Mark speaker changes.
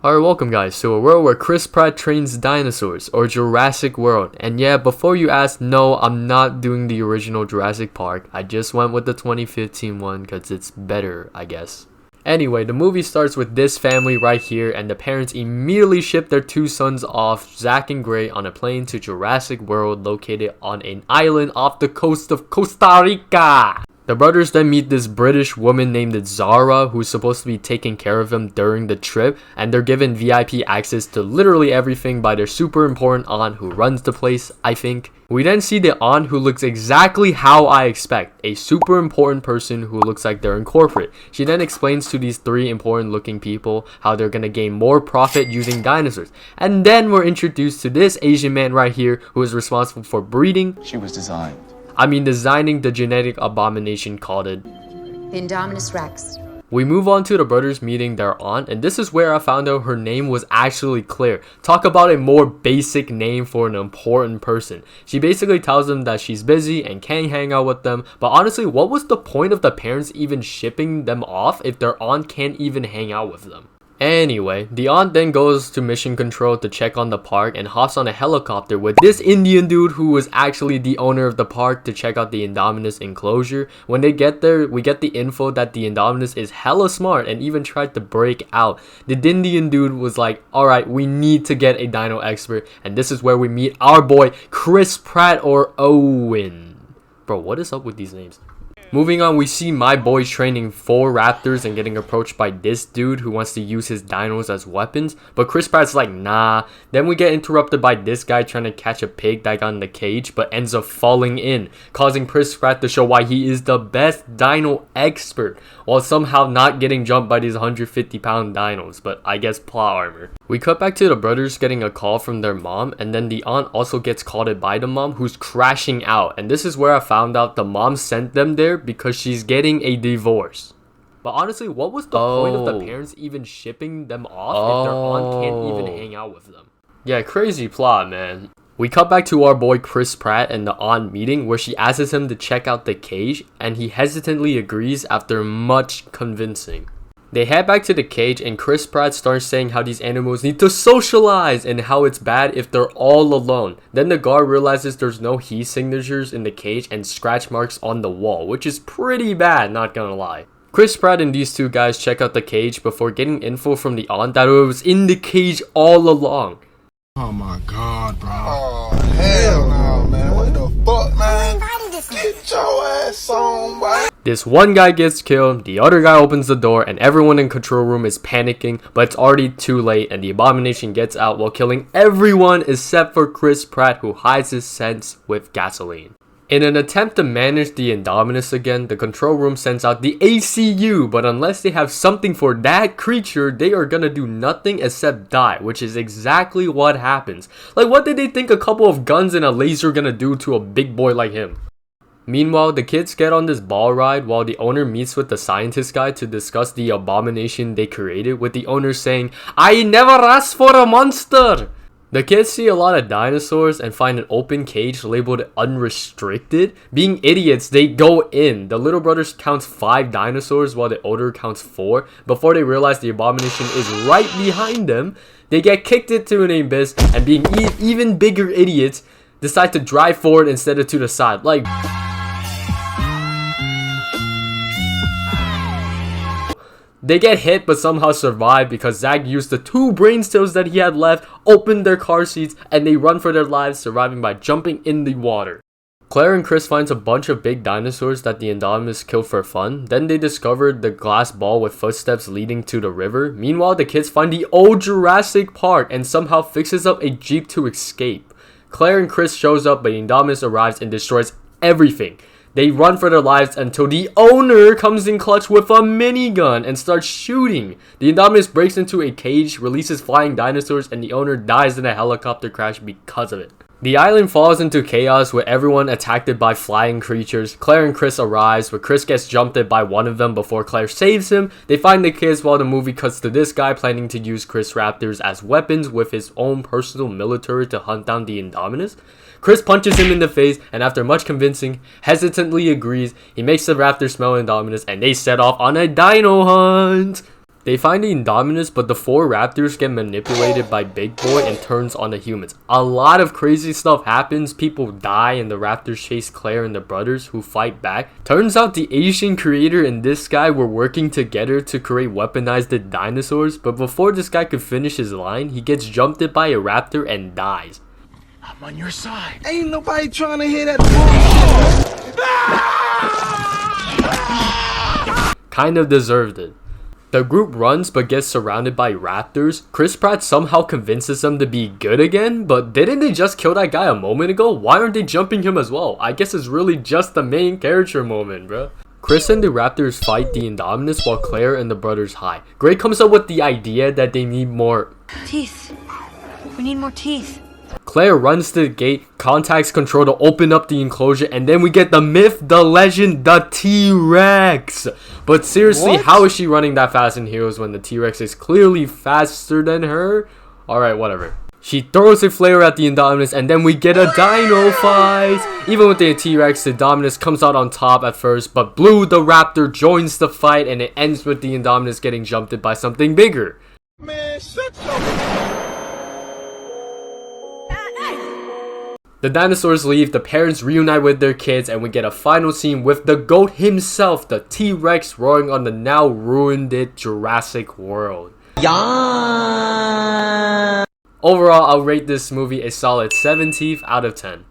Speaker 1: Alright, welcome guys to a world where Chris Pratt trains dinosaurs, or Jurassic World. And yeah, before you ask, no, I'm not doing the original Jurassic Park. I just went with the 2015 one because it's better, I guess. Anyway, the movie starts with this family right here, and the parents immediately ship their two sons off, Zach and Gray, on a plane to Jurassic World located on an island off the coast of Costa Rica. The brothers then meet this British woman named Zara, who's supposed to be taking care of them during the trip, and they're given VIP access to literally everything by their super important aunt who runs the place, I think. We then see the aunt who looks exactly how I expect, a super important person who looks like they're in corporate. She then explains to these three important looking people how they're gonna gain more profit using dinosaurs. And then we're introduced to this Asian man right here who is responsible for breeding.
Speaker 2: She was
Speaker 1: designing the genetic abomination called it
Speaker 3: the Indominus Rex.
Speaker 1: We move on to the brothers meeting their aunt, and this is where I found out her name was actually Claire. Talk about a more basic name for an important person. She basically tells them that she's busy and can't hang out with them, but honestly, what was the point of the parents even shipping them off if their aunt can't even hang out with them? Anyway, the aunt then goes to mission control to check on the park and hops on a helicopter with this Indian dude who was actually the owner of the park to check out the Indominus enclosure. When they get there, we get the info that the Indominus is hella smart and even tried to break out. The Indian dude was like, alright, we need to get a dino expert, and this is where we meet our boy Chris Pratt or Owen. Bro, what is up with these names? Moving on, we see my boy training 4 raptors and getting approached by this dude who wants to use his dinos as weapons, but Chris Pratt's like, nah. Then we get interrupted by this guy trying to catch a pig that got in the cage but ends up falling in, causing Chris Pratt to show why he is the best dino expert, while somehow not getting jumped by these 150-pound dinos, but I guess plot armor. We cut back to the brothers getting a call from their mom, and then the aunt also gets called by the mom who's crashing out, and this is where I found out the mom sent them there because she's getting a divorce. But honestly, what was the point of the parents even shipping them off if their aunt can't even hang out with them? Yeah, crazy plot, man. We cut back to our boy Chris Pratt and the aunt meeting where she asks him to check out the cage, and he hesitantly agrees after much convincing. They head back to the cage, and Chris Pratt starts saying how these animals need to socialize and how it's bad if they're all alone. Then the guard realizes there's no heat signatures in the cage and scratch marks on the wall, which is pretty bad, not gonna lie. Chris Pratt and these two guys check out the cage before getting info from the aunt that it was in the cage all along.
Speaker 4: Oh my god, bro.
Speaker 5: Oh, hell no, man. What the fuck, man? Get your ass on, boy.
Speaker 1: This one guy gets killed, the other guy opens the door, and everyone in control room is panicking, but it's already too late, and the abomination gets out while killing everyone except for Chris Pratt, who hides his scent with gasoline. In an attempt to manage the Indominus again, the control room sends out the ACU, but unless they have something for that creature, they are gonna do nothing except die, which is exactly what happens. Like, what did they think a couple of guns and a laser gonna do to a big boy like him? Meanwhile, the kids get on this ball ride while the owner meets with the scientist guy to discuss the abomination they created, with the owner saying, "I never asked for a monster!" The kids see a lot of dinosaurs and find an open cage labeled unrestricted. Being idiots, they go in. The little brother counts 5 dinosaurs while the older counts 4. Before they realize the abomination is right behind them, they get kicked into an abyss, and being even bigger idiots, decide to drive forward instead of to the side. Like, they get hit but somehow survive because Zach used the 2 brain cells that he had left, opened their car seats, and they run for their lives, surviving by jumping in the water. Claire and Chris finds a bunch of big dinosaurs that the Indominus killed for fun. Then they discovered the glass ball with footsteps leading to the river. Meanwhile, the kids find the old Jurassic Park and somehow fixes up a jeep to escape. Claire and Chris shows up, but the Indominus arrives and destroys everything. They run for their lives until the owner comes in clutch with a minigun and starts shooting. The Indominus breaks into a cage, releases flying dinosaurs, and the owner dies in a helicopter crash because of it. The island falls into chaos with everyone attacked by flying creatures. Claire and Chris arrives, but Chris gets jumped at by one of them before Claire saves him. They find the kids while the movie cuts to this guy planning to use Chris Raptors as weapons with his own personal military to hunt down the Indominus. Chris punches him in the face, and after much convincing, hesitantly agrees. He makes the raptor smell Indominus, and they set off on a dino hunt. They find the Indominus, but the 4 raptors get manipulated by Big Boy and turns on the humans. A lot of crazy stuff happens, people die, and the raptors chase Claire and the brothers, who fight back. Turns out the Asian creator and this guy were working together to create weaponized dinosaurs, but before this guy could finish his line, he gets jumped by a raptor and dies.
Speaker 5: I'm on your side. Ain't nobody trying to hear that bullshit.
Speaker 1: Kind of deserved it. The group runs but gets surrounded by raptors. Chris Pratt somehow convinces them to be good again, but didn't they just kill that guy a moment ago? Why aren't they jumping him as well? I guess it's really just the main character moment, bro. Chris and the raptors fight the Indominus while Claire and the brothers hide. Gray comes up with the idea that they need more
Speaker 2: teeth. We need more teeth.
Speaker 1: Claire runs to the gate, contacts Control to open up the enclosure, and then we get the myth, the legend, the T-Rex. But seriously, how is she running that fast in Heroes when the T-Rex is clearly faster than her? Alright, whatever. She throws a flare at the Indominus, and then we get a dino fight. Even with the T-Rex, the Indominus comes out on top at first, but Blue the Raptor joins the fight, and it ends with the Indominus getting jumped by something bigger.
Speaker 5: Man, shut your...
Speaker 1: The dinosaurs leave, the parents reunite with their kids, and we get a final scene with the GOAT himself, the T-Rex, roaring on the now ruined Jurassic World. Yeah. Overall, I'll rate this movie a solid 17 out of 10.